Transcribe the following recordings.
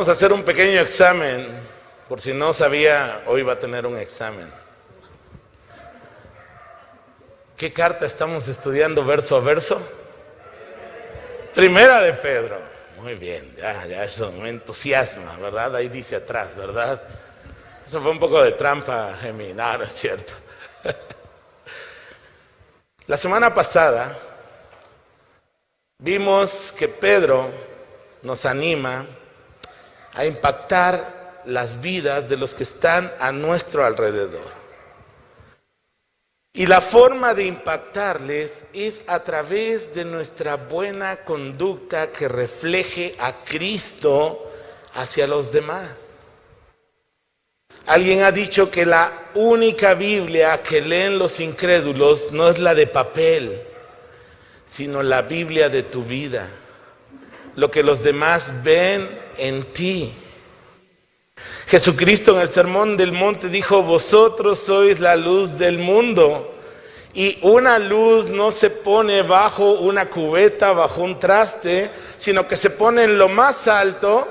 Vamos a hacer un pequeño examen. Por si no sabía, hoy va a tener un examen. ¿Qué carta estamos estudiando verso a verso? Primera de Pedro. Muy bien, ya eso me entusiasma, ¿verdad? Ahí dice atrás, ¿verdad? Eso fue un poco de trampa, Gemi. No, no es cierto. La semana pasada vimos que Pedro nos anima a impactar las vidas de los que están a nuestro alrededor. Y la forma de impactarles es a través de nuestra buena conducta que refleje a Cristo hacia los demás. Alguien ha dicho que la única Biblia que leen los incrédulos no es la de papel, sino la Biblia de tu vida. Lo que los demás ven en ti. Jesucristo en el Sermón del Monte dijo: vosotros sois la luz del mundo. Y una luz no se pone bajo una cubeta, bajo un traste, sino que se pone en lo más alto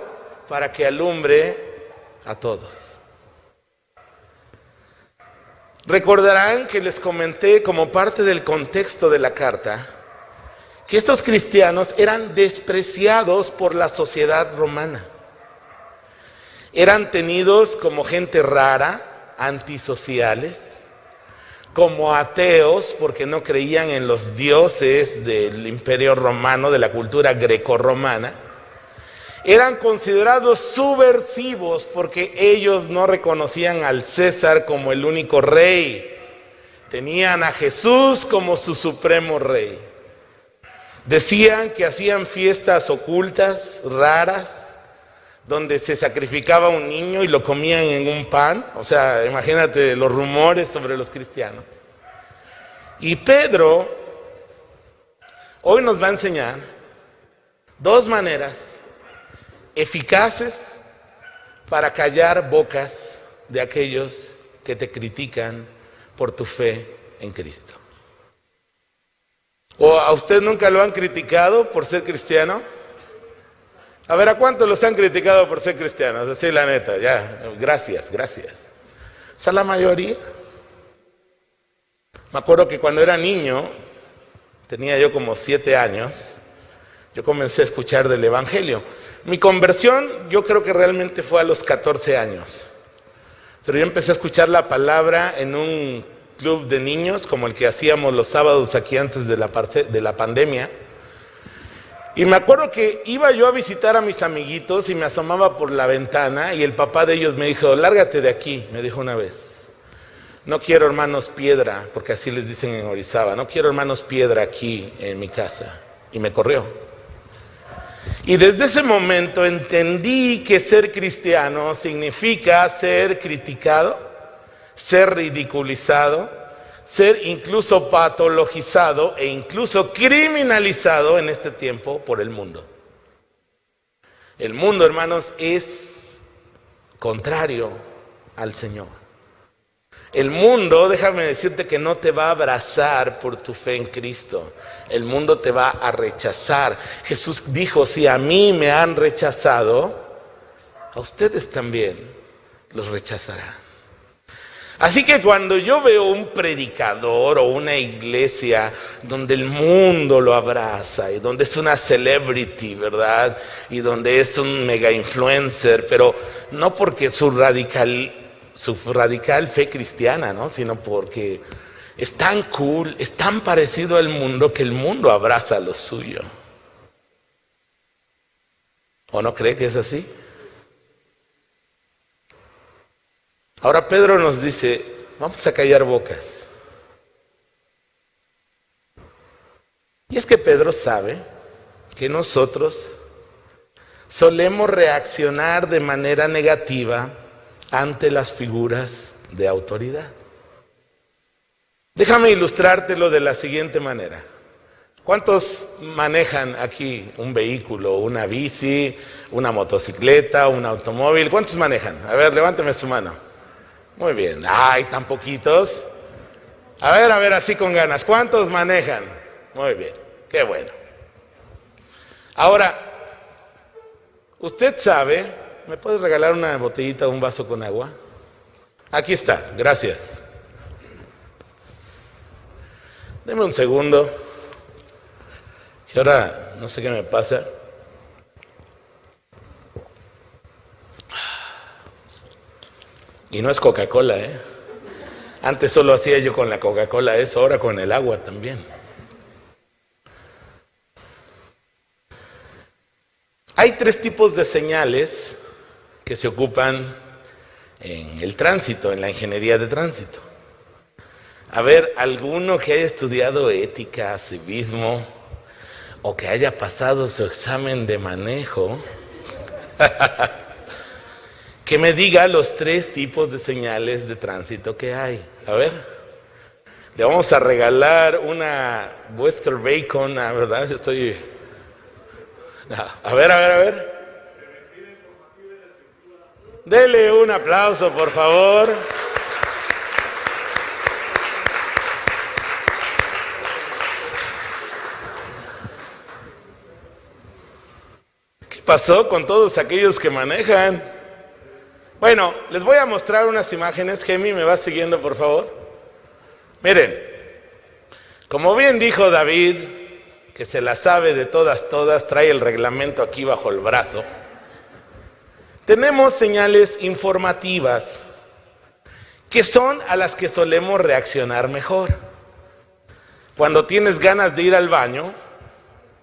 para que alumbre a todos. Recordarán que les comenté como parte del contexto de la carta que estos cristianos eran despreciados por la sociedad romana. Eran tenidos como gente rara, antisociales, como ateos porque no creían en los dioses del Imperio Romano, de la cultura grecorromana. Eran considerados subversivos porque ellos no reconocían al César como el único rey. Tenían a Jesús como su supremo rey. Decían que hacían fiestas ocultas, raras, donde se sacrificaba un niño y lo comían en un pan. O sea, imagínate los rumores sobre los cristianos. Y Pedro hoy nos va a enseñar dos maneras eficaces para callar bocas de aquellos que te critican por tu fe en Cristo. ¿O a usted nunca lo han criticado por ser cristiano? A ver, ¿a cuántos los han criticado por ser cristianos? Así la neta, ya, gracias. O sea, la mayoría. Me acuerdo que cuando era niño, tenía yo como 7 años, yo comencé a escuchar del Evangelio. Mi conversión yo creo que realmente fue a los 14 años. Pero yo empecé a escuchar la palabra en un club de niños, como el que hacíamos los sábados aquí antes de la pandemia. Y me acuerdo que iba yo a visitar a mis amiguitos y me asomaba por la ventana y el papá de ellos me dijo: lárgate de aquí, me dijo una vez. No quiero hermanos piedra, porque así les dicen en Orizaba, no quiero hermanos piedra aquí en mi casa. Y me corrió. Y desde ese momento entendí que ser cristiano significa ser criticado, ser ridiculizado, ser incluso patologizado e incluso criminalizado en este tiempo por el mundo. El mundo, hermanos, es contrario al Señor. El mundo, déjame decirte que no te va a abrazar por tu fe en Cristo. El mundo te va a rechazar. Jesús dijo: si a mí me han rechazado, a ustedes también los rechazarán. Así que cuando yo veo un predicador o una iglesia donde el mundo lo abraza y donde es una celebrity, ¿verdad? Y donde es un mega influencer, pero no porque su radical fe cristiana, ¿no? Sino porque es tan cool, es tan parecido al mundo que el mundo abraza lo suyo. ¿O no cree que es así? Ahora Pedro nos dice: vamos a callar bocas. Y es que Pedro sabe que nosotros solemos reaccionar de manera negativa ante las figuras de autoridad. Déjame ilustrártelo de la siguiente manera. ¿Cuántos manejan aquí un vehículo, una bici, una motocicleta, un automóvil? ¿Cuántos manejan? A ver, levánteme su mano. Muy bien. Ay, tan poquitos. A ver, así con ganas. ¿Cuántos manejan? Muy bien. Qué bueno. Ahora, usted sabe ¿me puedes regalar una botellita o un vaso con agua? Aquí está, gracias. Deme un segundo. Y ahora, no sé qué me pasa. Y no es Coca-Cola, ¿eh? Antes solo hacía yo con la Coca-Cola eso, ahora con el agua también. Hay 3 tipos de señales que se ocupan en el tránsito, en la ingeniería de tránsito. A ver, alguno que haya estudiado ética, civismo, o que haya pasado su examen de manejo, que me diga los 3 tipos de señales de tránsito que hay. A ver, le vamos a regalar una Western Bacon, ¿verdad? A ver. Dele un aplauso, por favor. ¿Qué pasó con todos aquellos que manejan? Bueno, les voy a mostrar unas imágenes. Gemi, ¿me va siguiendo, por favor? Miren, como bien dijo David, que se la sabe de todas, trae el reglamento aquí bajo el brazo. Tenemos señales informativas que son a las que solemos reaccionar mejor. Cuando tienes ganas de ir al baño,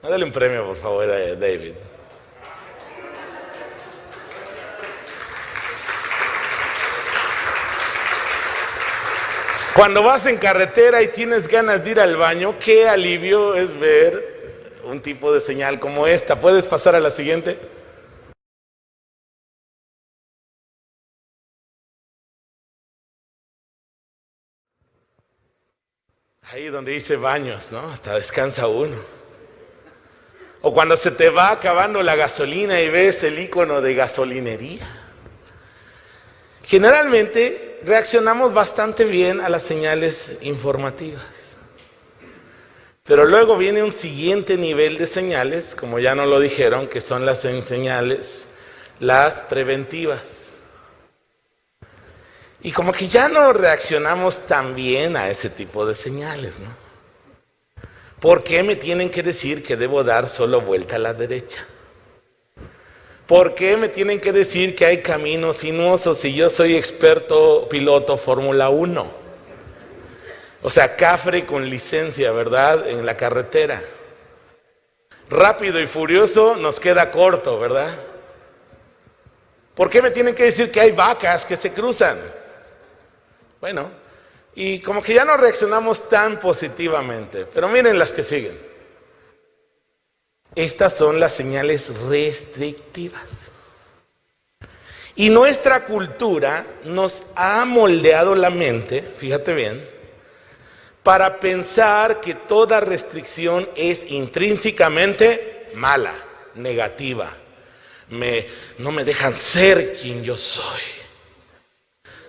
dale un premio, por favor, a David. Cuando vas en carretera y tienes ganas de ir al baño, qué alivio es ver un tipo de señal como esta. ¿Puedes pasar a la siguiente? Ahí donde dice baños, ¿no? Hasta descansa uno. O cuando se te va acabando la gasolina y ves el icono de gasolinería. Generalmente reaccionamos bastante bien a las señales informativas. Pero luego viene un siguiente nivel de señales, como ya nos lo dijeron, que son las señales, las preventivas. Y como que ya no reaccionamos tan bien a ese tipo de señales, ¿no? ¿Por qué me tienen que decir que debo dar solo vuelta a la derecha? ¿Por qué me tienen que decir que hay caminos sinuosos si yo soy experto piloto Fórmula 1? O sea, cafre con licencia, ¿verdad? En la carretera. Rápido y furioso nos queda corto, ¿verdad? ¿Por qué me tienen que decir que hay vacas que se cruzan? Bueno, y como que ya no reaccionamos tan positivamente. Pero miren las que siguen. Estas son las señales restrictivas. Y nuestra cultura nos ha moldeado la mente, fíjate bien, para pensar que toda restricción es intrínsecamente mala, negativa. No me dejan ser quien yo soy.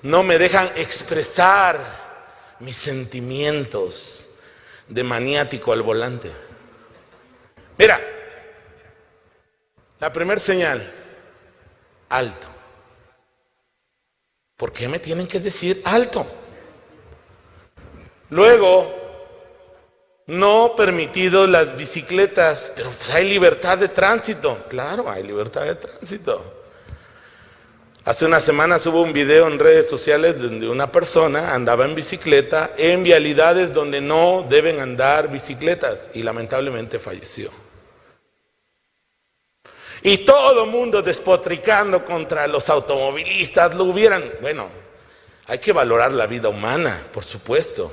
No me dejan expresar mis sentimientos de maniático al volante. Mira, la primera señal, alto. ¿Por qué me tienen que decir alto? Luego, no permitido las bicicletas, pero pues hay libertad de tránsito. Claro, hay libertad de tránsito. Hace unas semanas hubo un video en redes sociales donde una persona andaba en bicicleta en vialidades donde no deben andar bicicletas y lamentablemente falleció. Y todo el mundo despotricando contra los automovilistas, lo hubieran. Bueno, hay que valorar la vida humana, por supuesto.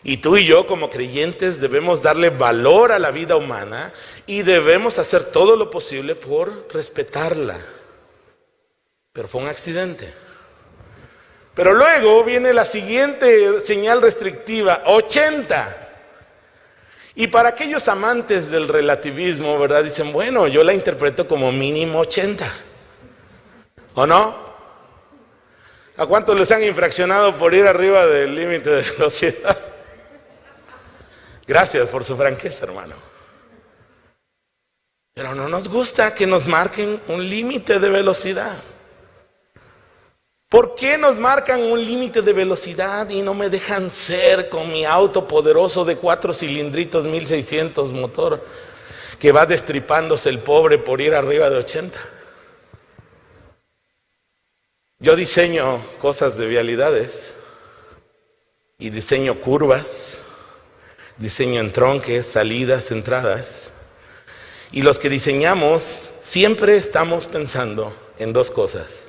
Y tú y yo como creyentes debemos darle valor a la vida humana y debemos hacer todo lo posible por respetarla. Pero fue un accidente. Pero luego viene la siguiente señal restrictiva, 80. Y para aquellos amantes del relativismo, ¿verdad? Dicen, bueno, yo la interpreto como mínimo 80. ¿O no? ¿A cuántos les han infraccionado por ir arriba del límite de velocidad? Gracias por su franqueza, hermano. Pero no nos gusta que nos marquen un límite de velocidad. ¿Por qué nos marcan un límite de velocidad y no me dejan ser con mi auto poderoso de 4 cilindritos, 1600 motor, que va destripándose el pobre por ir arriba de 80? Yo diseño cosas de vialidades y diseño curvas, diseño entronques, salidas, entradas. Y los que diseñamos siempre estamos pensando en dos cosas: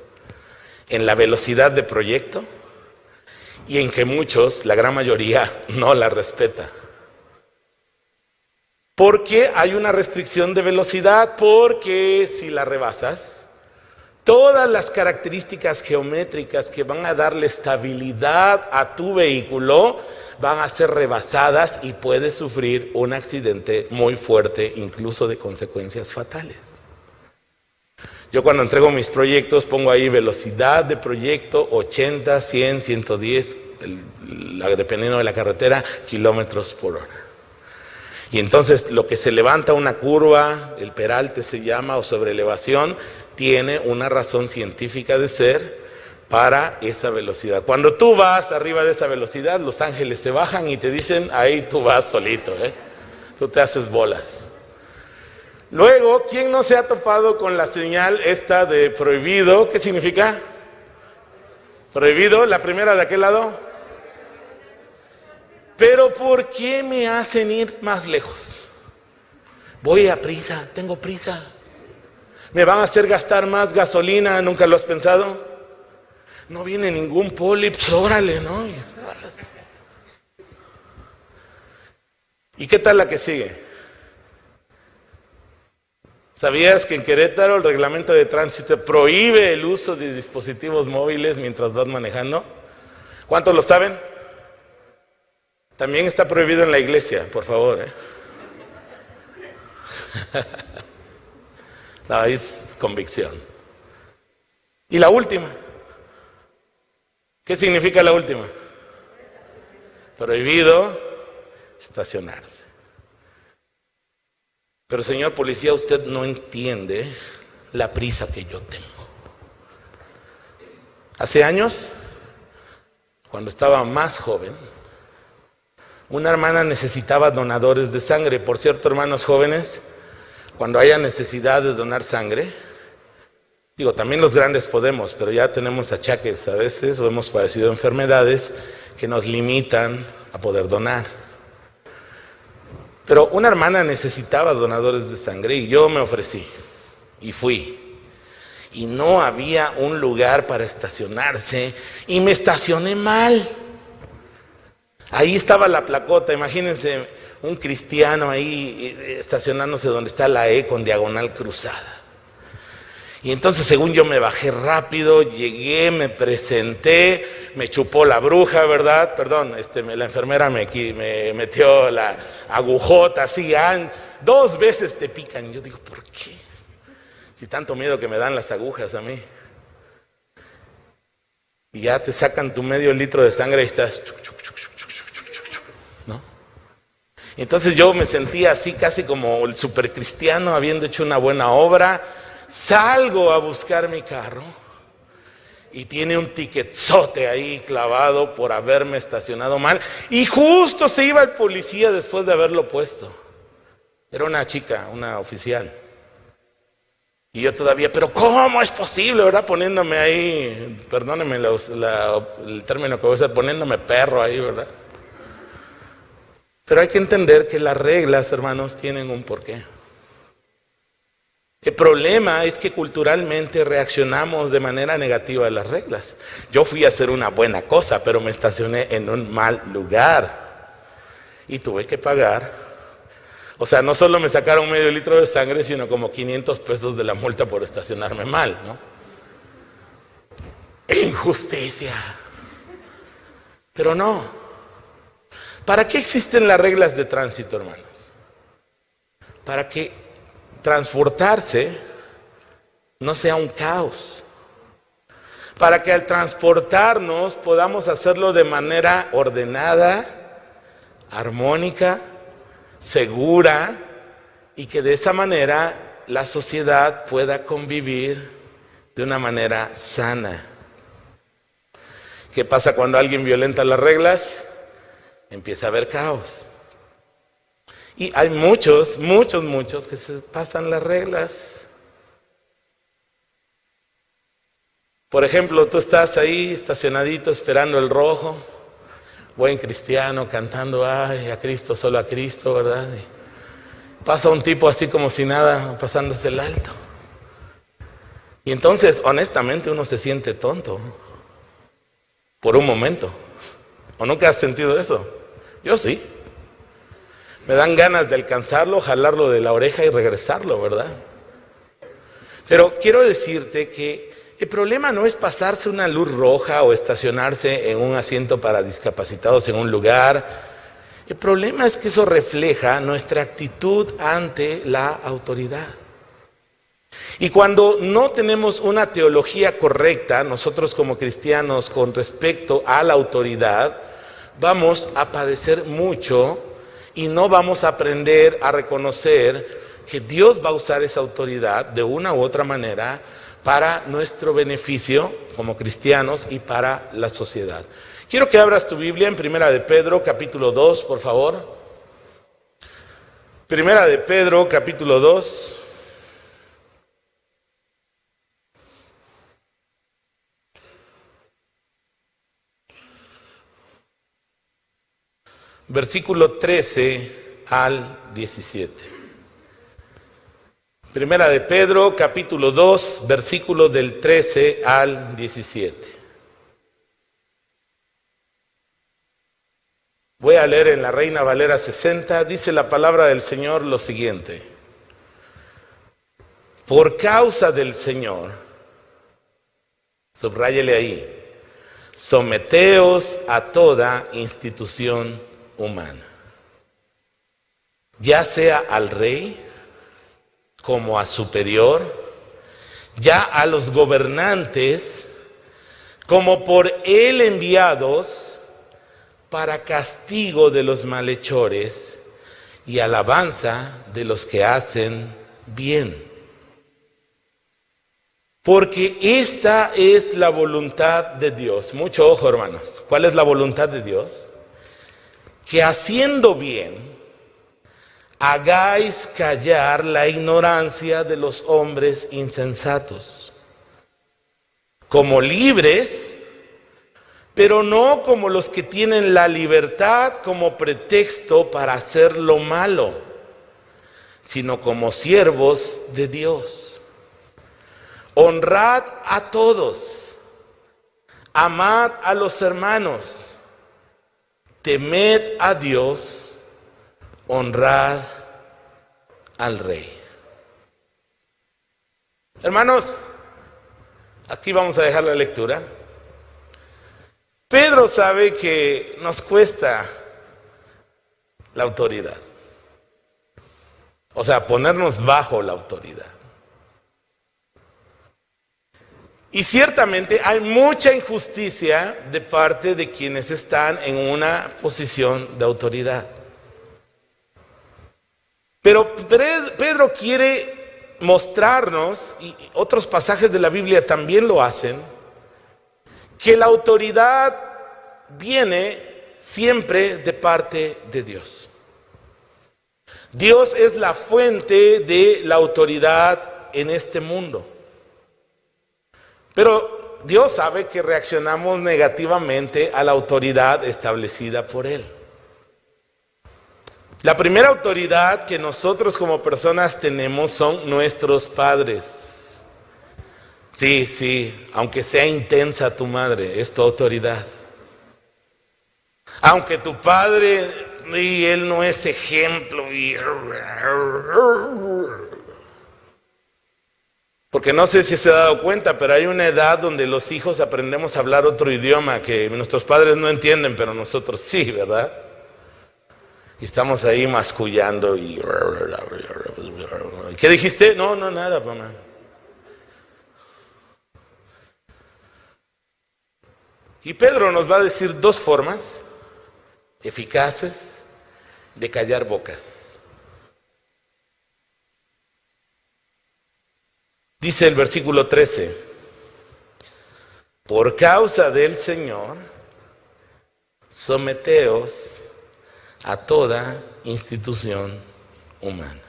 en la velocidad de proyecto y en que muchos, la gran mayoría, no la respeta. ¿Por qué hay una restricción de velocidad? Porque si la rebasas, todas las características geométricas que van a darle estabilidad a tu vehículo van a ser rebasadas y puedes sufrir un accidente muy fuerte, incluso de consecuencias fatales. Yo cuando entrego mis proyectos pongo ahí velocidad de proyecto 80, 100, 110, dependiendo de la carretera, kilómetros por hora. Y entonces lo que se levanta una curva, el peralte se llama, o sobreelevación, tiene una razón científica de ser para esa velocidad. Cuando tú vas arriba de esa velocidad, los ángeles se bajan y te dicen, ahí tú vas solito, tú te haces bolas. Luego, ¿quién no se ha topado con la señal esta de prohibido? ¿Qué significa? Prohibido, la primera de aquel lado. Pero ¿por qué me hacen ir más lejos? Voy a prisa, tengo prisa. ¿Me van a hacer gastar más gasolina? ¿Nunca lo has pensado? No viene ningún poli, pues órale, ¿no? ¿Y qué tal la que sigue? ¿Sabías que en Querétaro el reglamento de tránsito prohíbe el uso de dispositivos móviles mientras vas manejando? ¿Cuántos lo saben? También está prohibido en la iglesia, por favor. No, es convicción. Y la última. ¿Qué significa la última? Prohibido estacionarse. Pero señor policía, usted no entiende la prisa que yo tengo. Hace años, cuando estaba más joven, una hermana necesitaba donadores de sangre. Por cierto, hermanos jóvenes, cuando haya necesidad de donar sangre, digo, también los grandes podemos, pero ya tenemos achaques a veces o hemos padecido enfermedades que nos limitan a poder donar. Pero una hermana necesitaba donadores de sangre y yo me ofrecí y fui. Y no había un lugar para estacionarse y me estacioné mal. Ahí estaba la placota, imagínense un cristiano ahí estacionándose donde está la E con diagonal cruzada. Y entonces según yo me bajé rápido, llegué, me presenté, me chupó la bruja, ¿verdad? Perdón, la enfermera me metió la agujota así, 2 veces te pican. Yo digo, ¿por qué? Si tanto miedo que me dan las agujas a mí. Y ya te sacan tu medio litro de sangre y estás, ¿no? Entonces yo me sentía así casi como el supercristiano habiendo hecho una buena obra. Salgo a buscar mi carro y tiene un tiquetzote ahí clavado por haberme estacionado mal. Y justo se iba el policía después de haberlo puesto. Era una chica, una oficial. Y yo todavía, pero ¿cómo es posible, verdad? Poniéndome ahí, perdónenme el término que voy a usar, poniéndome perro ahí, ¿verdad? Pero hay que entender que las reglas, hermanos, tienen un porqué. El problema es que culturalmente reaccionamos de manera negativa a las reglas. Yo fui a hacer una buena cosa, pero me estacioné en un mal lugar y tuve que pagar. O sea, no solo me sacaron medio litro de sangre, sino como 500 pesos de la multa por estacionarme mal, ¿no? Injusticia. Pero no. ¿Para qué existen las reglas de tránsito, hermanos? Para que transportarse no sea un caos, para que al transportarnos podamos hacerlo de manera ordenada, armónica, segura, y que de esa manera la sociedad pueda convivir de una manera sana. ¿Qué pasa cuando alguien violenta las reglas? Empieza a haber caos. Y hay muchos que se pasan las reglas. Por ejemplo, tú estás ahí estacionadito esperando el rojo, buen cristiano, cantando, ay, a Cristo, solo a Cristo, ¿verdad? Y pasa un tipo así como si nada, pasándose el alto. Y entonces, honestamente, uno se siente tonto por un momento. ¿O nunca has sentido eso? Yo sí. Me dan ganas de alcanzarlo, jalarlo de la oreja y regresarlo, ¿verdad? Pero quiero decirte que el problema no es pasarse una luz roja o estacionarse en un asiento para discapacitados en un lugar. El problema es que eso refleja nuestra actitud ante la autoridad. Y cuando no tenemos una teología correcta, nosotros como cristianos, con respecto a la autoridad, vamos a padecer mucho y no vamos a aprender a reconocer que Dios va a usar esa autoridad de una u otra manera para nuestro beneficio como cristianos y para la sociedad. Quiero que abras tu Biblia en Primera de Pedro, capítulo 2, por favor. Primera de Pedro, capítulo 2. Versículo 13 al 17. Primera de Pedro, capítulo 2, versículo del 13 al 17. Voy a leer en la Reina Valera 60, dice la palabra del Señor lo siguiente. Por causa del Señor, subráyele ahí, someteos a toda institución humana, ya sea al rey como a superior, ya a los gobernantes como por él enviados para castigo de los malhechores y alabanza de los que hacen bien. Porque esta es la voluntad de Dios. Mucho ojo, hermanos. ¿Cuál es la voluntad de Dios? Que haciendo bien, hagáis callar la ignorancia de los hombres insensatos, como libres, pero no como los que tienen la libertad como pretexto para hacer lo malo, sino como siervos de Dios. Honrad a todos, amad a los hermanos, temed a Dios, honrad al Rey. Hermanos, aquí vamos a dejar la lectura. Pedro sabe que nos cuesta la autoridad. O sea, ponernos bajo la autoridad. Y ciertamente hay mucha injusticia de parte de quienes están en una posición de autoridad. Pero Pedro quiere mostrarnos, y otros pasajes de la Biblia también lo hacen, que la autoridad viene siempre de parte de Dios. Dios es la fuente de la autoridad en este mundo. Pero Dios sabe que reaccionamos negativamente a la autoridad establecida por Él. La primera autoridad que nosotros como personas tenemos son nuestros padres. Sí, aunque sea intensa tu madre, es tu autoridad. Aunque tu padre, y él no es ejemplo, porque no sé si se ha dado cuenta, pero hay una edad donde los hijos aprendemos a hablar otro idioma que nuestros padres no entienden, pero nosotros sí, ¿verdad? Y estamos ahí mascullando y... ¿Qué dijiste? No, nada, mamá. Y Pedro nos va a decir dos formas eficaces de callar bocas. Dice el versículo 13, por causa del Señor, someteos a toda institución humana.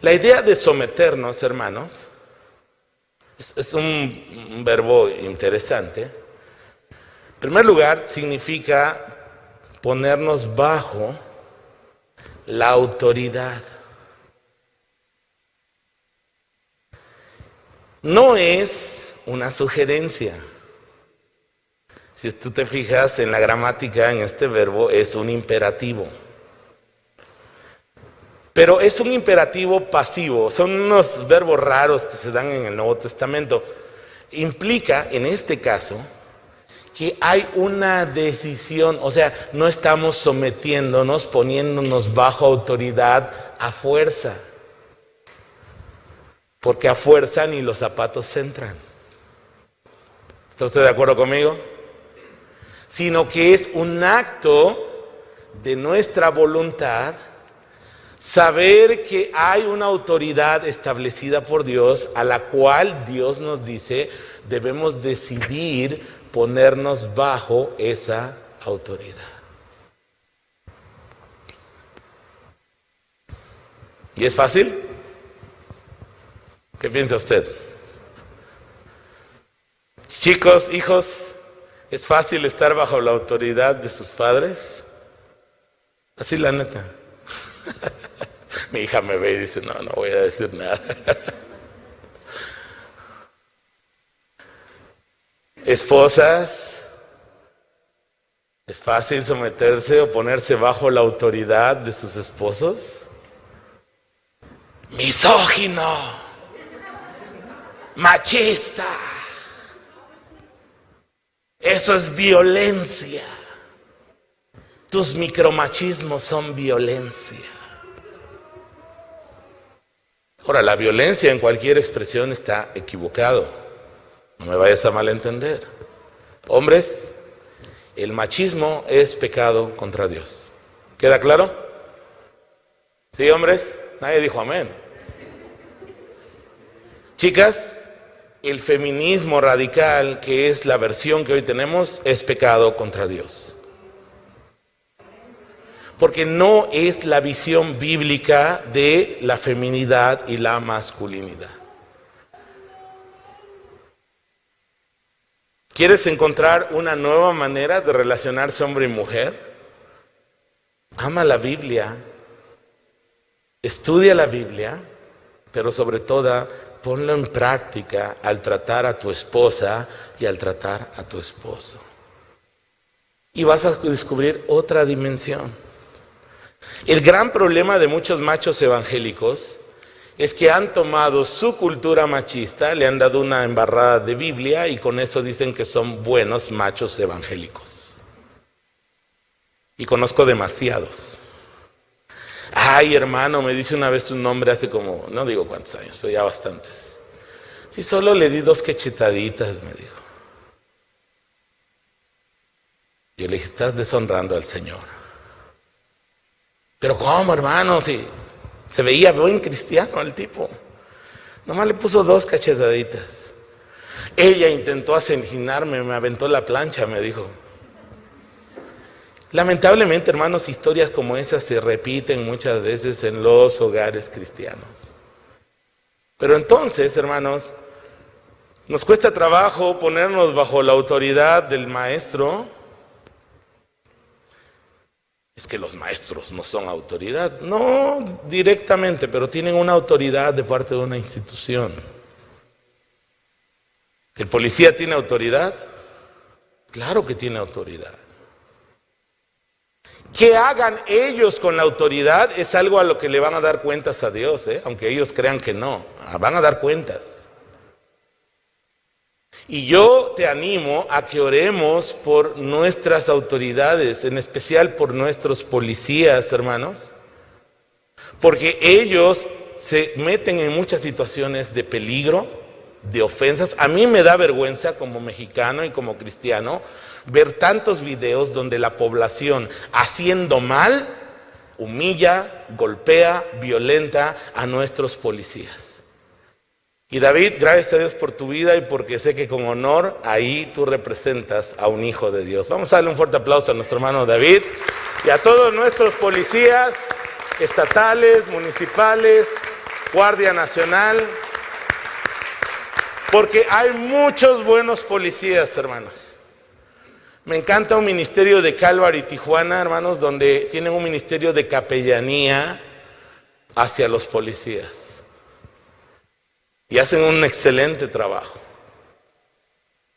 La idea de someternos, hermanos, es un verbo interesante. En primer lugar, significa ponernos bajo la autoridad. No es una sugerencia. Si tú te fijas en la gramática, en este verbo es un imperativo. Pero es un imperativo pasivo. Son unos verbos raros que se dan en el Nuevo Testamento. Implica, en este caso, que hay una decisión, o sea, no estamos sometiéndonos, poniéndonos bajo autoridad a fuerza. Porque a fuerza ni los zapatos entran. ¿Está usted de acuerdo conmigo? Sino que es un acto de nuestra voluntad saber que hay una autoridad establecida por Dios a la cual Dios nos dice debemos decidir ponernos bajo esa autoridad. ¿Y es fácil? ¿Qué piensa usted? Chicos, hijos, ¿es fácil estar bajo la autoridad de sus padres? Así la neta. Mi hija me ve y dice, no voy a decir nada. Esposas, ¿es fácil someterse o ponerse bajo la autoridad de sus esposos? Misógino, machista, eso es violencia. Tus micromachismos son violencia. Ahora, la violencia en cualquier expresión está equivocado. No me vayas a malentender. Hombres, el machismo es pecado contra Dios. ¿Queda claro? ¿Sí, hombres? Nadie dijo amén. Chicas, el feminismo radical, que es la versión que hoy tenemos, es pecado contra Dios. Porque no es la visión bíblica de la feminidad y la masculinidad. ¿Quieres encontrar una nueva manera de relacionarse hombre y mujer? Ama la Biblia, estudia la Biblia, pero sobre todo ponlo en práctica al tratar a tu esposa y al tratar a tu esposo. Y vas a descubrir otra dimensión. El gran problema de muchos machos evangélicos es que han tomado su cultura machista, le han dado una embarrada de Biblia y con eso dicen que son buenos machos evangélicos. Y conozco demasiados. Ay, hermano, me dice una vez un hombre hace como, no digo cuántos años, pero ya bastantes. Sí, solo le di 2 cachetaditas, me dijo. Yo le dije, estás deshonrando al Señor. Pero ¿cómo, hermano? Si se veía buen cristiano el tipo. Nomás le puso 2 cachetaditas. Ella intentó asesinarme, me aventó la plancha, me dijo. Lamentablemente, hermanos, historias como esas se repiten muchas veces en los hogares cristianos. Pero entonces, hermanos, nos cuesta trabajo ponernos bajo la autoridad del maestro. Es que los maestros no son autoridad. No directamente, pero tienen una autoridad de parte de una institución. ¿El policía tiene autoridad? Claro que tiene autoridad. ¿Qué hagan ellos con la autoridad? Es algo a lo que le van a dar cuentas a Dios, aunque ellos crean que no. Van a dar cuentas. Y yo te animo a que oremos por nuestras autoridades, en especial por nuestros policías, hermanos, porque ellos se meten en muchas situaciones de peligro, de ofensas. A mí me da vergüenza como mexicano y como cristiano ver tantos videos donde la población haciendo mal humilla, golpea, violenta a nuestros policías. Y David, gracias a Dios por tu vida y porque sé que con honor ahí tú representas a un hijo de Dios. Vamos a darle un fuerte aplauso a nuestro hermano David y a todos nuestros policías estatales, municipales, Guardia Nacional, porque hay muchos buenos policías, hermanos. Me encanta un ministerio de Calvary, Tijuana, hermanos, donde tienen un ministerio de capellanía hacia los policías. Y hacen un excelente trabajo.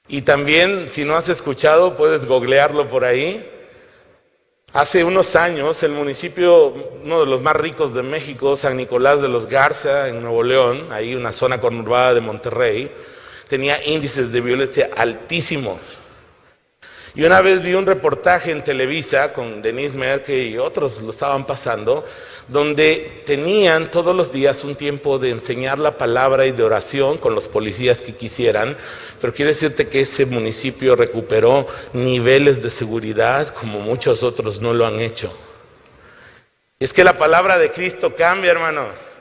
Y también, si no has escuchado, puedes googlearlo por ahí. Hace unos años, el municipio, uno de los más ricos de México, San Nicolás de los Garza, en Nuevo León, ahí una zona conurbada de Monterrey, tenía índices de violencia altísimos. Y una vez vi un reportaje en Televisa con Denise Merke y otros lo estaban pasando, donde tenían todos los días un tiempo de enseñar la palabra y de oración con los policías que quisieran, pero quiero decirte que ese municipio recuperó niveles de seguridad como muchos otros no lo han hecho. Es que la palabra de Cristo cambia, hermanos.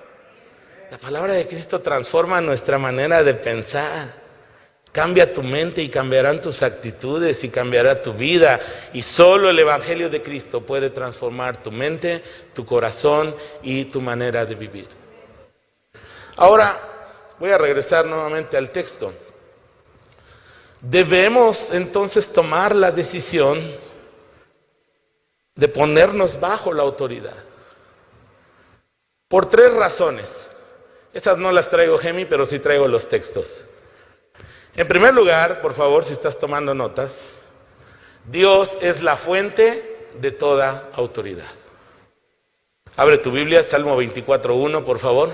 La palabra de Cristo transforma nuestra manera de pensar. Cambia tu mente y cambiarán tus actitudes y cambiará tu vida. Y solo el Evangelio de Cristo puede transformar tu mente, tu corazón y tu manera de vivir. Ahora voy a regresar nuevamente al texto. Debemos entonces tomar la decisión de ponernos bajo la autoridad. Por 3 razones. Estas no las traigo, Gemi, pero sí traigo los textos. En primer lugar, por favor, si estás tomando notas, Dios es la fuente de toda autoridad. Abre tu Biblia, Salmo 24:1, por favor.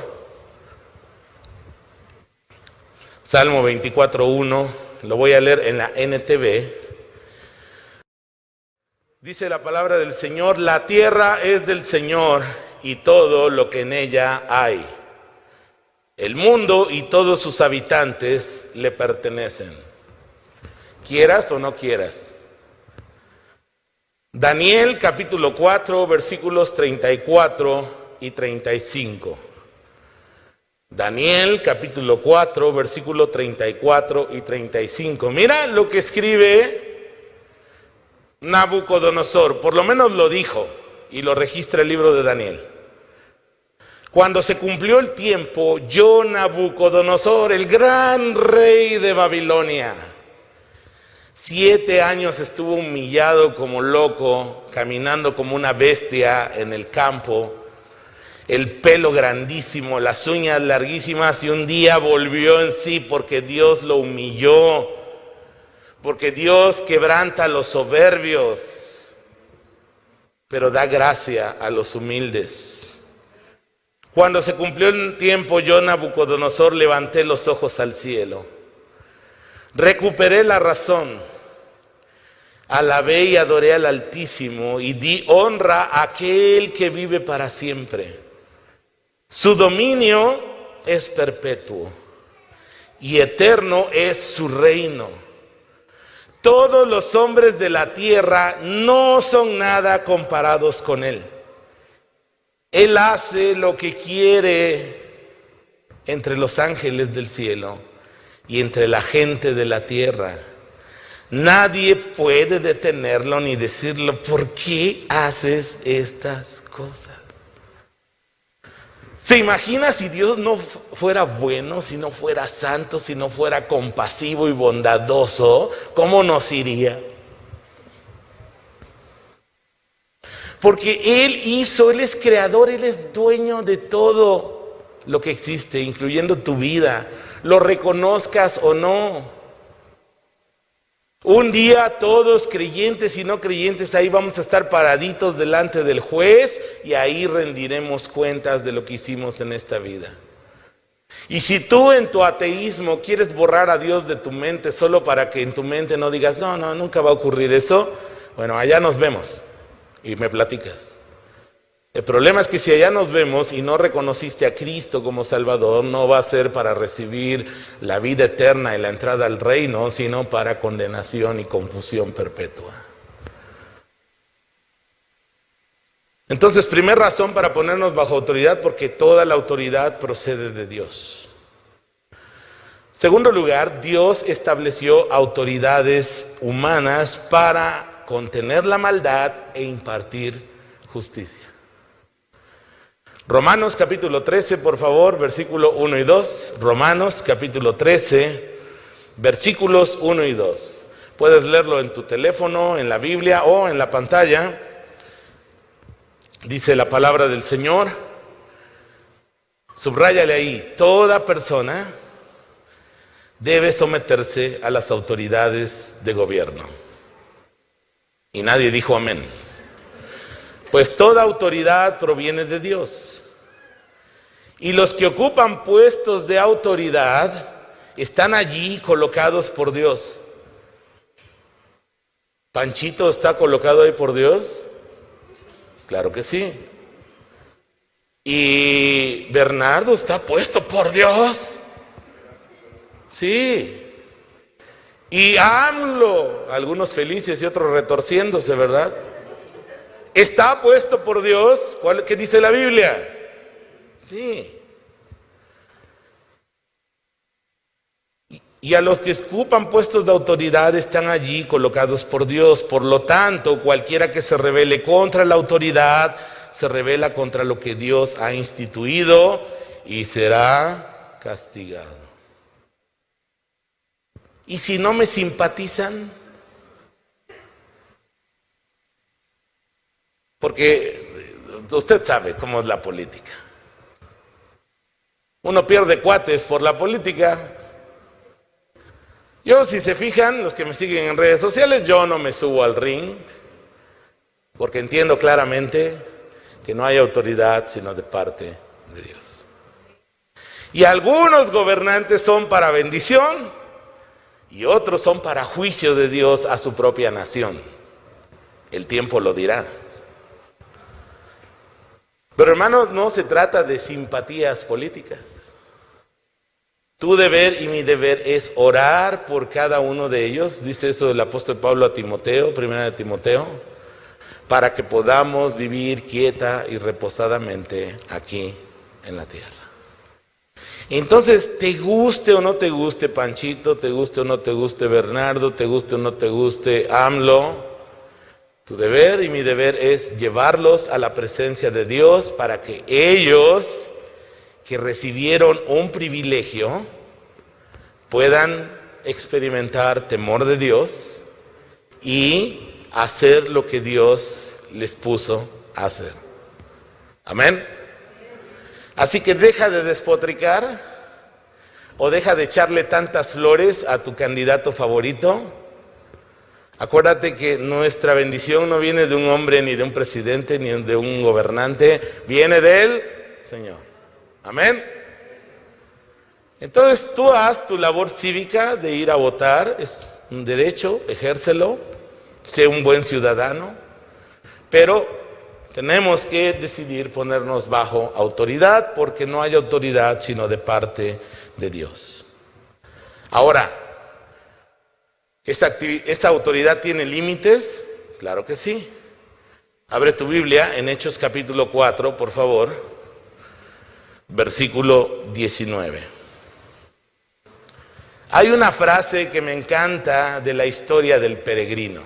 Salmo 24:1, lo voy a leer en la NTV. Dice la palabra del Señor: la tierra es del Señor y todo lo que en ella hay. El mundo y todos sus habitantes le pertenecen, quieras o no quieras. Daniel capítulo 4, versículos 34 y 35. Daniel capítulo 4, versículo 34 y 35. Mira lo que escribe Nabucodonosor, por lo menos lo dijo y lo registra el libro de Daniel. Cuando se cumplió el tiempo, yo, Nabucodonosor, el gran rey de Babilonia, 7 años estuvo humillado como loco, caminando como una bestia en el campo, el pelo grandísimo, las uñas larguísimas, y un día volvió en sí porque Dios lo humilló, porque Dios quebranta a los soberbios, pero da gracia a los humildes. Cuando se cumplió el tiempo, yo, Nabucodonosor, levanté los ojos al cielo. Recuperé la razón. Alabé y adoré al Altísimo y di honra a aquel que vive para siempre. Su dominio es perpetuo y eterno es su reino. Todos los hombres de la tierra no son nada comparados con él. Él hace lo que quiere entre los ángeles del cielo y entre la gente de la tierra. Nadie puede detenerlo ni decirle, ¿por qué haces estas cosas? ¿Se imagina si Dios no fuera bueno, si no fuera santo, si no fuera compasivo y bondadoso? ¿Cómo nos iría? Porque Él es creador, Él es dueño de todo lo que existe, incluyendo tu vida, lo reconozcas o no. Un día todos, creyentes y no creyentes, ahí vamos a estar paraditos delante del juez y ahí rendiremos cuentas de lo que hicimos en esta vida. Y si tú en tu ateísmo quieres borrar a Dios de tu mente solo para que en tu mente no digas, no, nunca va a ocurrir eso, bueno, allá nos vemos. Y me platicas. El problema es que si allá nos vemos y no reconociste a Cristo como Salvador, no va a ser para recibir la vida eterna y la entrada al reino, sino para condenación y confusión perpetua. Entonces, primera razón para ponernos bajo autoridad, porque toda la autoridad procede de Dios. Segundo lugar, Dios estableció autoridades humanas para contener la maldad e impartir justicia. Romanos capítulo 13, por favor, versículo 1 y 2. Romanos capítulo 13, versículos 1 y 2. Puedes leerlo en tu teléfono, en la Biblia o en la pantalla. Dice la palabra del Señor. Subráyale ahí: toda persona debe someterse a las autoridades de gobierno. Y nadie dijo amén. Pues toda autoridad proviene de Dios. Y los que ocupan puestos de autoridad están allí colocados por Dios. ¿Panchito está colocado ahí por Dios? Claro que sí. ¿Y Bernardo está puesto por Dios? Sí. Y AMLO, algunos felices y otros retorciéndose, ¿verdad? ¿Está puesto por Dios? ¿Qué dice la Biblia? Sí. Y a los que ocupan puestos de autoridad están allí colocados por Dios. Por lo tanto, cualquiera que se rebele contra la autoridad, se rebela contra lo que Dios ha instituido y será castigado. ¿Y si no me simpatizan? Porque usted sabe cómo es la política. Uno pierde cuates por la política. Yo, si se fijan, los que me siguen en redes sociales, yo no me subo al ring, porque entiendo claramente que no hay autoridad sino de parte de Dios. Y algunos gobernantes son para bendición y otros son para juicio de Dios a su propia nación. El tiempo lo dirá. Pero hermanos, no se trata de simpatías políticas. Tu deber y mi deber es orar por cada uno de ellos, dice eso el apóstol Pablo a Timoteo, primera de Timoteo, para que podamos vivir quieta y reposadamente aquí en la tierra. Entonces, te guste o no te guste Panchito, te guste o no te guste Bernardo, te guste o no te guste AMLO, tu deber y mi deber es llevarlos a la presencia de Dios para que ellos, que recibieron un privilegio, puedan experimentar temor de Dios y hacer lo que Dios les puso a hacer. Amén. Así que deja de despotricar o deja de echarle tantas flores a tu candidato favorito. Acuérdate que nuestra bendición no viene de un hombre, ni de un presidente, ni de un gobernante, viene del Señor. Amén. Entonces tú haz tu labor cívica de ir a votar, es un derecho, ejércelo, sé un buen ciudadano, pero tenemos que decidir ponernos bajo autoridad, porque no hay autoridad sino de parte de Dios. Ahora, ¿esa autoridad tiene límites? Claro que sí. Abre tu Biblia en Hechos capítulo 4, por favor, versículo 19. Hay una frase que me encanta de la historia del peregrino.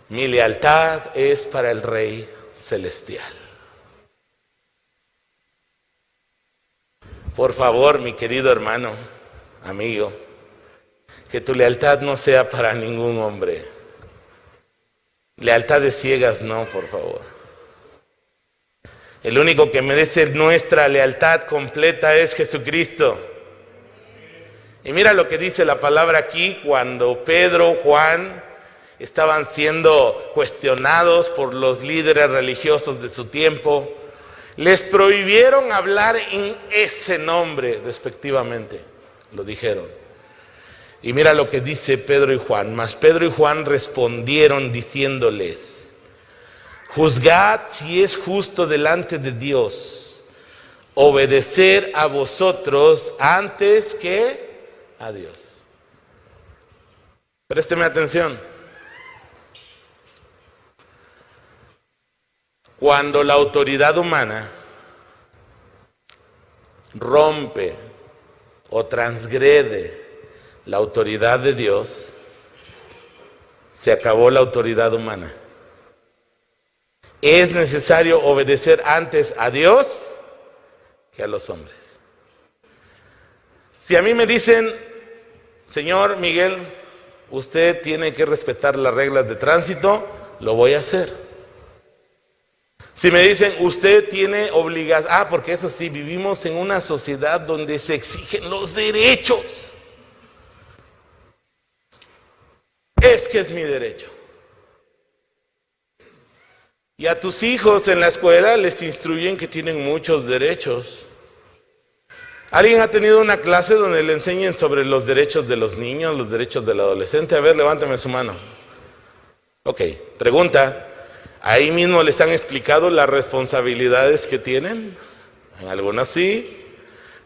Mi lealtad es para el Rey Celestial. Por favor, mi querido hermano, amigo, que tu lealtad no sea para ningún hombre. Lealtades ciegas no, por favor. El único que merece nuestra lealtad completa es Jesucristo. Y mira lo que dice la palabra aquí cuando Pedro, Juan estaban siendo cuestionados por los líderes religiosos de su tiempo. Les prohibieron hablar en ese nombre despectivamente, lo dijeron. Y mira lo que dice Pedro y Juan. Mas Pedro y Juan respondieron diciéndoles: juzgad si es justo delante de Dios obedecer a vosotros antes que a Dios. Présteme atención. Cuando la autoridad humana rompe o transgrede la autoridad de Dios, se acabó la autoridad humana. Es necesario obedecer antes a Dios que a los hombres. Si a mí me dicen, señor Miguel, usted tiene que respetar las reglas de tránsito, lo voy a hacer. Si me dicen, usted tiene obligación, porque eso sí, vivimos en una sociedad donde se exigen los derechos. Es que es mi derecho. Y a tus hijos en la escuela les instruyen que tienen muchos derechos. ¿Alguien ha tenido una clase donde le enseñen sobre los derechos de los niños, los derechos del adolescente? A ver, levántame su mano. Ok, pregunta, ¿ahí mismo les han explicado las responsabilidades que tienen? En algunas sí,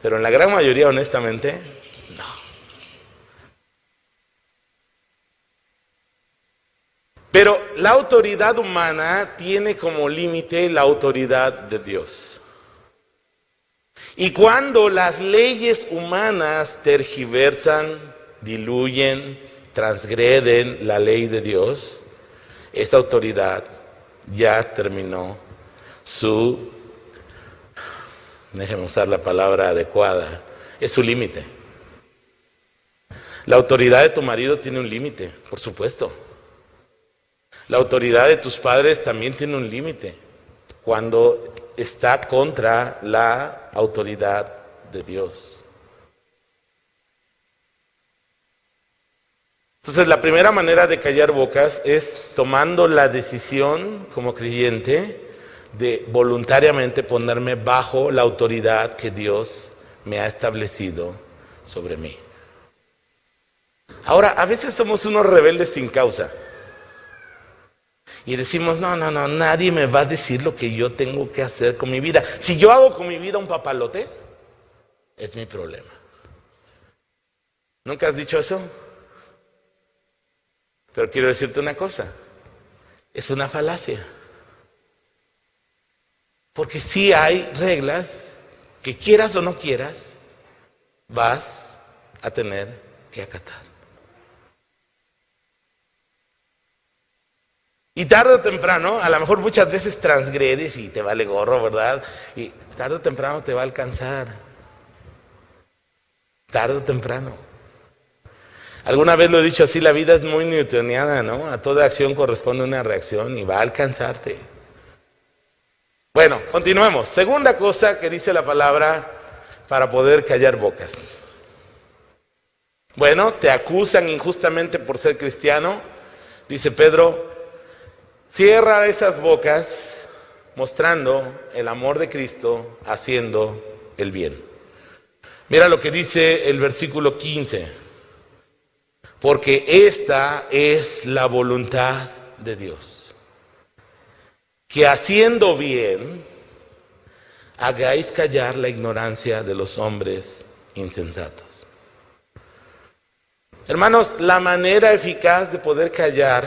pero en la gran mayoría, honestamente, no. Pero la autoridad humana tiene como límite la autoridad de Dios. Y cuando las leyes humanas tergiversan, diluyen, transgreden la ley de Dios, esta autoridad ya terminó déjeme usar la palabra adecuada, es su límite. La autoridad de tu marido tiene un límite, por supuesto. La autoridad de tus padres también tiene un límite cuando está contra la autoridad de Dios. Entonces, la primera manera de callar bocas es tomando la decisión como creyente de voluntariamente ponerme bajo la autoridad que Dios me ha establecido sobre mí. Ahora, a veces somos unos rebeldes sin causa. Y decimos, no, nadie me va a decir lo que yo tengo que hacer con mi vida. Si yo hago con mi vida un papalote, es mi problema. ¿Nunca has dicho eso? Pero quiero decirte una cosa, es una falacia. Porque sí hay reglas que quieras o no quieras, vas a tener que acatar. Y tarde o temprano, a lo mejor muchas veces transgredes y te vale gorro, ¿verdad? Y tarde o temprano te va a alcanzar. Tarde o temprano. Alguna vez lo he dicho así, la vida es muy newtoniana, ¿no? A toda acción corresponde una reacción y va a alcanzarte. Bueno, continuemos. Segunda cosa que dice la palabra para poder callar bocas. Bueno, te acusan injustamente por ser cristiano. Dice Pedro, cierra esas bocas mostrando el amor de Cristo, haciendo el bien. Mira lo que dice el versículo 15. Porque esta es la voluntad de Dios, que haciendo bien hagáis callar la ignorancia de los hombres insensatos. Hermanos, la manera eficaz de poder callar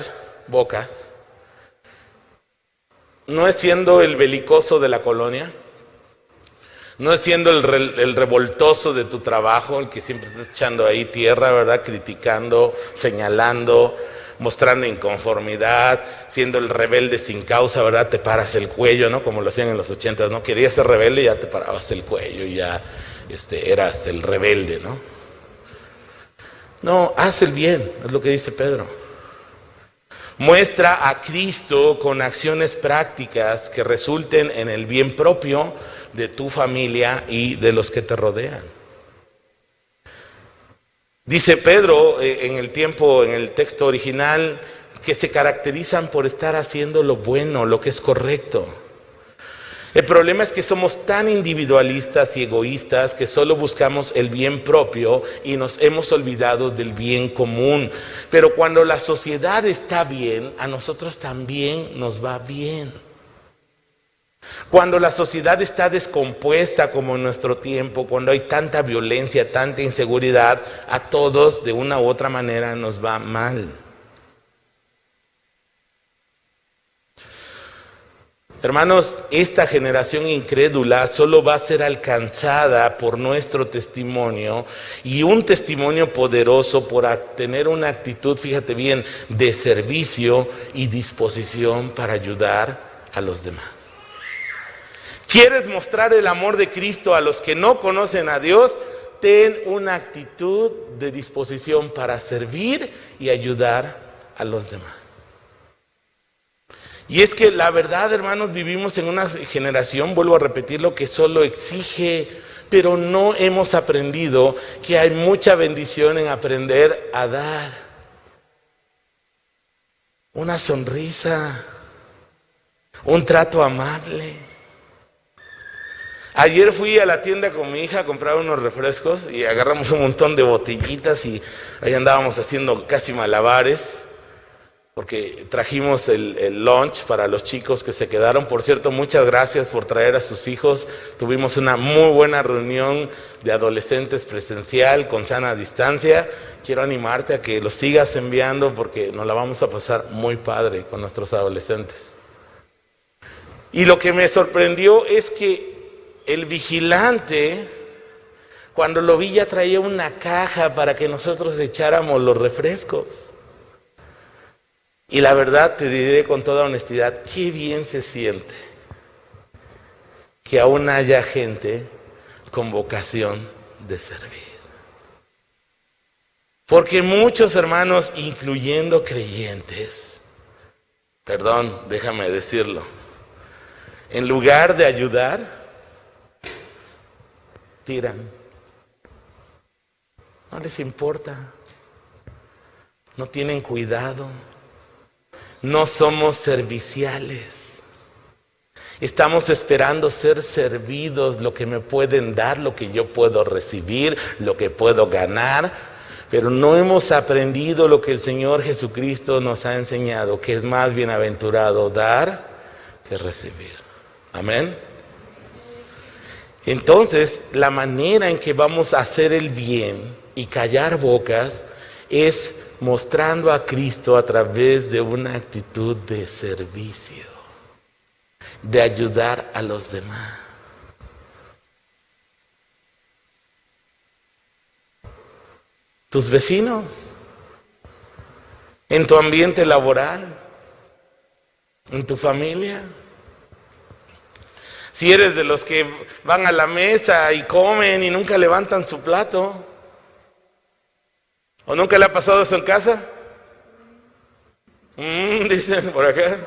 bocas no es siendo el belicoso de la colonia, no es siendo el revoltoso de tu trabajo, el que siempre estás echando ahí tierra, ¿verdad? Criticando, señalando, mostrando inconformidad, siendo el rebelde sin causa, ¿verdad? Te paras el cuello, ¿no? Como lo hacían en los 80s, ¿no? Querías ser rebelde y ya te parabas el cuello y ya eras el rebelde, ¿no? No, haz el bien, es lo que dice Pedro. Muestra a Cristo con acciones prácticas que resulten en el bien propio de tu familia y de los que te rodean. Dice Pedro en el texto original, que se caracterizan por estar haciendo lo bueno, lo que es correcto. El problema es que somos tan individualistas y egoístas que solo buscamos el bien propio y nos hemos olvidado del bien común. Pero cuando la sociedad está bien, a nosotros también nos va bien. Cuando la sociedad está descompuesta como en nuestro tiempo, cuando hay tanta violencia, tanta inseguridad, a todos de una u otra manera nos va mal. Hermanos, esta generación incrédula solo va a ser alcanzada por nuestro testimonio, y un testimonio poderoso por tener una actitud, fíjate bien, de servicio y disposición para ayudar a los demás. ¿Quieres mostrar el amor de Cristo a los que no conocen a Dios? Ten una actitud de disposición para servir y ayudar a los demás. Y es que la verdad, hermanos, vivimos en una generación, vuelvo a repetirlo, que solo exige, pero no hemos aprendido que hay mucha bendición en aprender a dar. Una sonrisa, un trato amable. Ayer fui a la tienda con mi hija a comprar unos refrescos y agarramos un montón de botellitas y ahí andábamos haciendo casi malabares, porque trajimos el lunch para los chicos que se quedaron. Por cierto, muchas gracias por traer a sus hijos. Tuvimos una muy buena reunión de adolescentes presencial con sana distancia. Quiero animarte a que los sigas enviando porque nos la vamos a pasar muy padre con nuestros adolescentes. Y lo que me sorprendió es que el vigilante, cuando lo vi, ya traía una caja para que nosotros echáramos los refrescos. Y la verdad, te diré con toda honestidad, qué bien se siente que aún haya gente con vocación de servir. Porque muchos hermanos, incluyendo creyentes, perdón, déjame decirlo, en lugar de ayudar, tiran. No les importa. No tienen cuidado. No somos serviciales. Estamos esperando ser servidos, lo que me pueden dar, lo que yo puedo recibir, lo que puedo ganar, pero no hemos aprendido lo que el Señor Jesucristo nos ha enseñado, que es más bienaventurado dar que recibir. Amén. Entonces, la manera en que vamos a hacer el bien y callar bocas es mostrando a Cristo a través de una actitud de servicio, de ayudar a los demás. Tus vecinos, en tu ambiente laboral, en tu familia. Si eres de los que van a la mesa y comen y nunca levantan su plato, ¿o nunca le ha pasado eso en casa? Dicen por acá.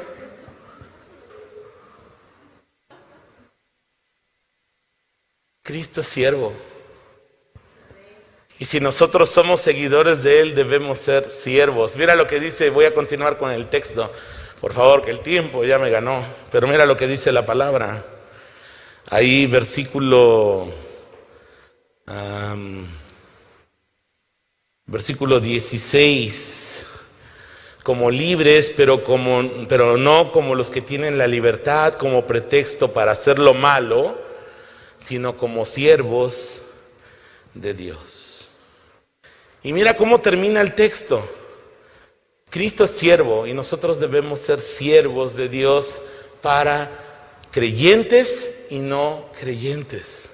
Cristo es siervo. Y si nosotros somos seguidores de Él, debemos ser siervos. Mira lo que dice, voy a continuar con el texto, por favor, que el tiempo ya me ganó. Pero mira lo que dice la palabra. Ahí versículo 16. Como libres, pero no como los que tienen la libertad como pretexto para hacer lo malo, sino como siervos de Dios. Y mira cómo termina el texto. Cristo es siervo y nosotros debemos ser siervos de Dios para creyentes y no creyentes.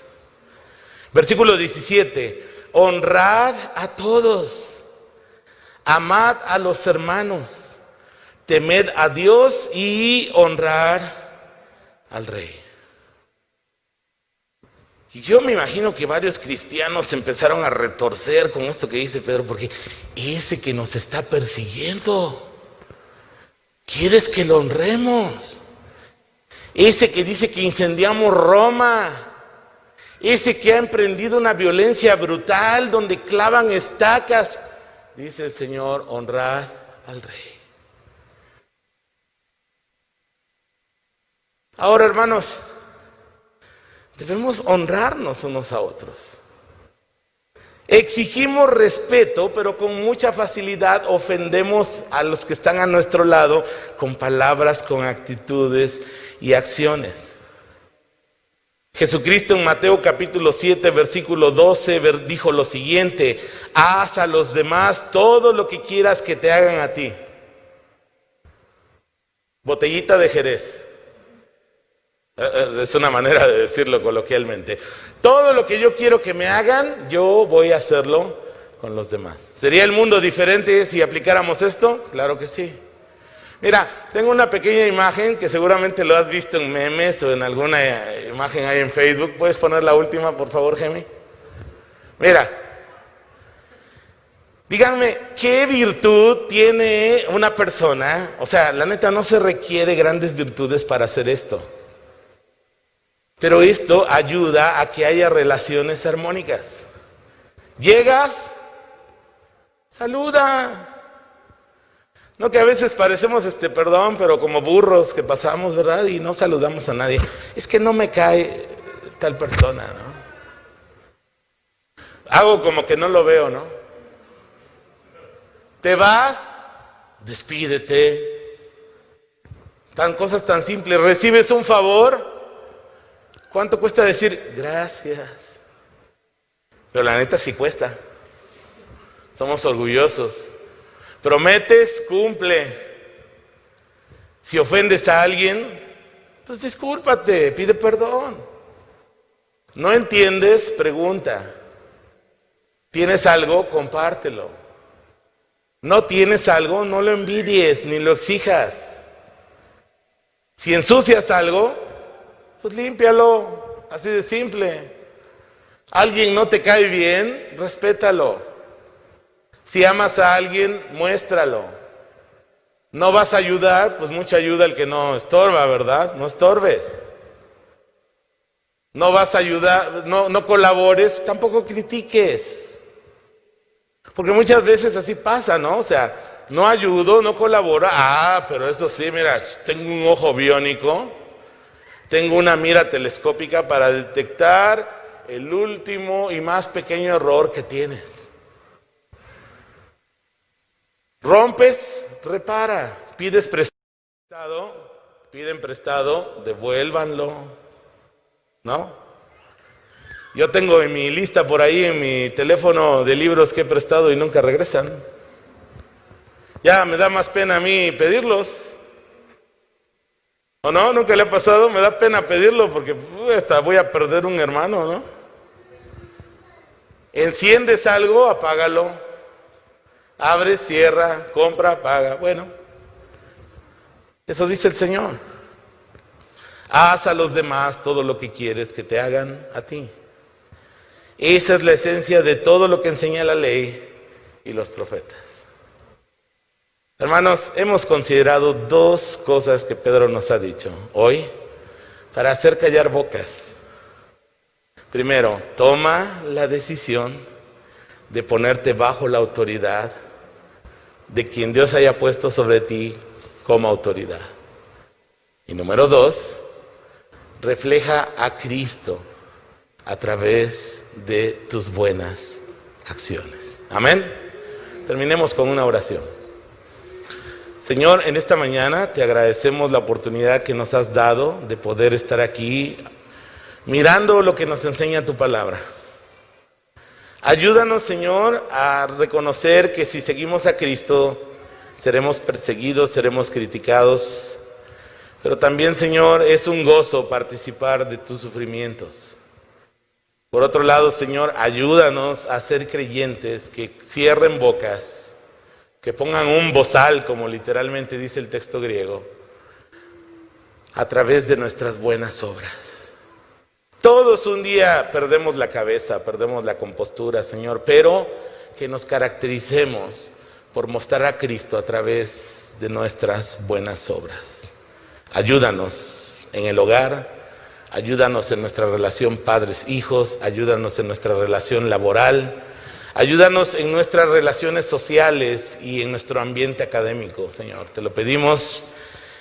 Versículo 17. Honrad a todos, amad a los hermanos, temed a Dios y honrar al Rey. Y yo me imagino que varios cristianos empezaron a retorcer con esto que dice Pedro, porque ese que nos está persiguiendo, ¿quieres que lo honremos? Ese que dice que incendiamos Roma, ese que ha emprendido una violencia brutal donde clavan estacas, dice el Señor, honrad al Rey. Ahora, hermanos, debemos honrarnos unos a otros. Exigimos respeto, pero con mucha facilidad ofendemos a los que están a nuestro lado con palabras, con actitudes y acciones. Jesucristo en Mateo capítulo 7, versículo 12, dijo lo siguiente: haz a los demás todo lo que quieras que te hagan a ti. Botellita de Jerez. Es una manera de decirlo coloquialmente. Todo lo que yo quiero que me hagan, yo voy a hacerlo con los demás. ¿Sería el mundo diferente si aplicáramos esto? Claro que sí. Mira, tengo una pequeña imagen que seguramente lo has visto en memes o en alguna imagen ahí en Facebook. ¿Puedes poner la última, por favor, Gemi? Mira, díganme, ¿qué virtud tiene una persona? O sea, la neta no se requiere grandes virtudes para hacer esto. Pero esto ayuda a que haya relaciones armónicas. Llegas, saluda. No que a veces parecemos, perdón, pero como burros que pasamos, ¿verdad? Y no saludamos a nadie. Es que no me cae tal persona, ¿no? Hago como que no lo veo, ¿no? Te vas, despídete. Cosas tan simples. Recibes un favor. ¿Cuánto cuesta decir gracias? Pero la neta sí cuesta. Somos orgullosos. Prometes, cumple. Si ofendes a alguien, pues discúlpate, pide perdón. ¿No entiendes? Pregunta. ¿Tienes algo? Compártelo. ¿No tienes algo? No lo envidies ni lo exijas. Si ensucias algo, pues límpialo, así de simple. Alguien no te cae bien, respétalo. Si amas a alguien, muéstralo. No vas a ayudar, pues mucha ayuda al que no estorba, ¿verdad? No estorbes. No vas a ayudar, no colabores, tampoco critiques. Porque muchas veces así pasa, ¿no? O sea, no ayudo, no colaboro. Pero eso sí, mira, tengo un ojo biónico. Tengo una mira telescópica para detectar el último y más pequeño error que tienes. Rompes, repara. Pides prestado, piden prestado, devuélvanlo. ¿No? Yo tengo en mi lista por ahí, en mi teléfono de libros que he prestado y nunca regresan. Ya me da más pena a mí pedirlos. ¿O no? ¿Nunca le ha pasado? Me da pena pedirlo porque hasta voy a perder un hermano, ¿no? Enciendes algo, apágalo. Abres, cierra, compra, apaga. Bueno, eso dice el Señor. Haz a los demás todo lo que quieres que te hagan a ti. Esa es la esencia de todo lo que enseña la ley y los profetas. Hermanos, hemos considerado dos cosas que Pedro nos ha dicho hoy para hacer callar bocas. Primero, toma la decisión de ponerte bajo la autoridad de quien Dios haya puesto sobre ti como autoridad. Y número dos, refleja a Cristo a través de tus buenas acciones. Amén. Terminemos con una oración. Señor, en esta mañana te agradecemos la oportunidad que nos has dado de poder estar aquí mirando lo que nos enseña tu palabra. Ayúdanos, Señor, a reconocer que si seguimos a Cristo seremos perseguidos, seremos criticados, pero también, Señor, es un gozo participar de tus sufrimientos. Por otro lado, Señor, ayúdanos a ser creyentes que cierren bocas, que pongan un bozal, como literalmente dice el texto griego, a través de nuestras buenas obras. Todos un día perdemos la cabeza, perdemos la compostura, Señor, pero que nos caractericemos por mostrar a Cristo a través de nuestras buenas obras. Ayúdanos en el hogar, ayúdanos en nuestra relación padres-hijos, ayúdanos en nuestra relación laboral, ayúdanos en nuestras relaciones sociales y en nuestro ambiente académico, Señor. Te lo pedimos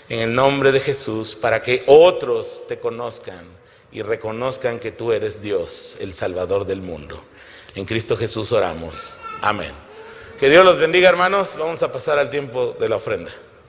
en el nombre de Jesús para que otros te conozcan y reconozcan que tú eres Dios, el Salvador del mundo. En Cristo Jesús oramos. Amén. Que Dios los bendiga, hermanos. Vamos a pasar al tiempo de la ofrenda.